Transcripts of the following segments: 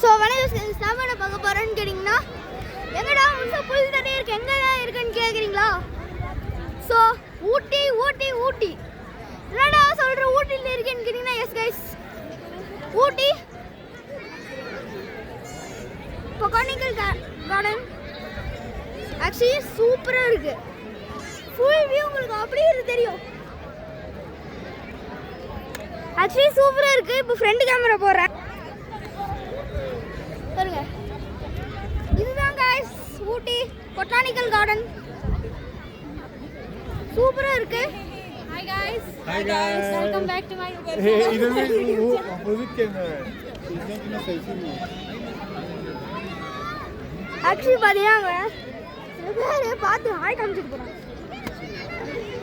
So வணக்கம், நாம என்ன பார்க்க போகிறோன்னு கேட்டிங்கன்னா, எங்கடா முழுசாக புல் தண்ணி இருக்கு, எங்கடா இருக்குன்னு கேட்குறீங்களா? ஸோ ஊட்டி ஊட்டி ஊட்டி என்னடா சொல்கிற ஊட்டியில் இருக்கேன்னு கேட்டிங்கன்னா, எஸ் கைஸ், ஊட்டி பொட்டானிக்கல் கார்டன் ஆக்சுவலி சூப்பராக இருக்குது. ஃபுல் வியூ உங்களுக்கு அப்படியே தெரியும். ஆக்சுவலி சூப்பராக இருக்குது. இப்போ ஃப்ரண்ட் கேமரா போடுறேன் பாருங்க. இதுதான் கைஸ் ஊட்டி பொட்டானிக்கல் கார்டன். சூப்பராக இருக்கு. Hi guys. Hi guys. Welcome back to my channel. इधर में वो अपोजिट कैमरा है. इसमें कितना सेल्फी लो. ஆக்சுவலி பார்த்தீங்கன்னா சில பேர் பார்த்து ஹாய் காமிச்சிட்டு போகிறாங்க.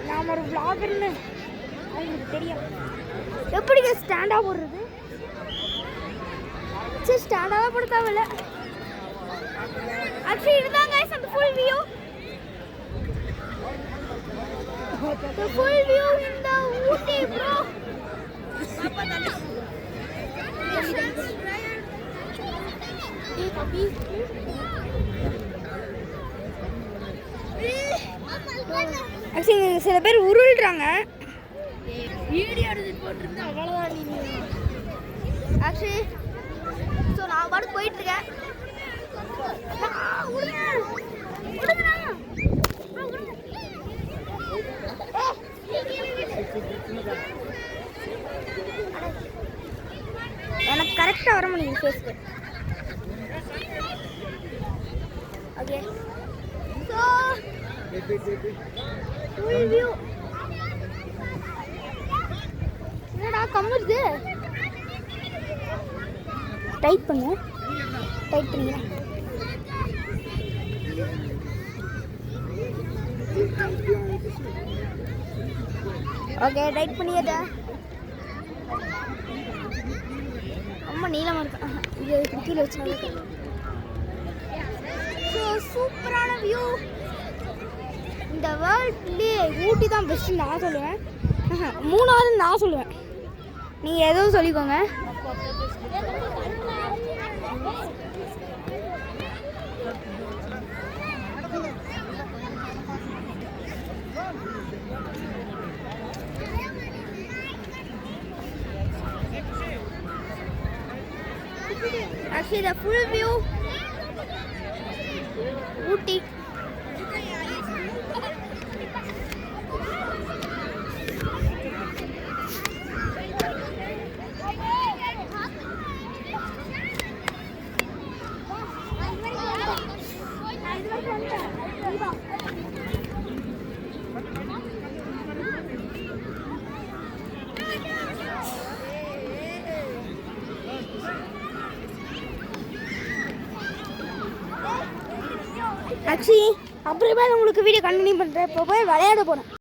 நான் ஒரு vloggerன்னு அவங்களுக்கு தெரியும். எப்படிங்க ஸ்டாண்டாக போடுறது? சரி, ஸ்டாண்டாக போட தேவையில்ல. ஆக்சுவலி இதுதான் கைஸ் அந்த full view. The full view in the Ooty, bro. Actually சில பேர் உருள்றாங்க. வீடியோ எடுத்து போட்டுருந்தா அவ்வளோதான். நீங்கள் ஆக்சுவலி ஸோ நான் பாட்டு போயிட்டுருக்கேன். எனக்கு கரெக்டாக வர முடியும் ஃபேஸ்க்கு. Okay, so full view. என்னடா கம்முது? டைட் பண்ணு, டைட் பண்ணிக்கிறேன். ஓகே, டைட் பண்ணிட்டேன். ரொம்ப நீளமாக இருக்கு. இது கீழே வச்சு ஸோ சூப்பரான வியூ. இந்த வேர்ல்ட்லேயே ஊட்டி தான் பெஸ்ட்டு நான் சொல்லுவேன். மூணாவது நான் சொல்லுவேன். நீங்கள் எதுவும் சொல்லிக்கோங்க. Actually, the full view, Ooty. Actually அப்புறமே உங்களுக்கு வீடியோ கண்டினியூ பண்ணுறேன். இப்போ போய் விளையாட போகிறேன்.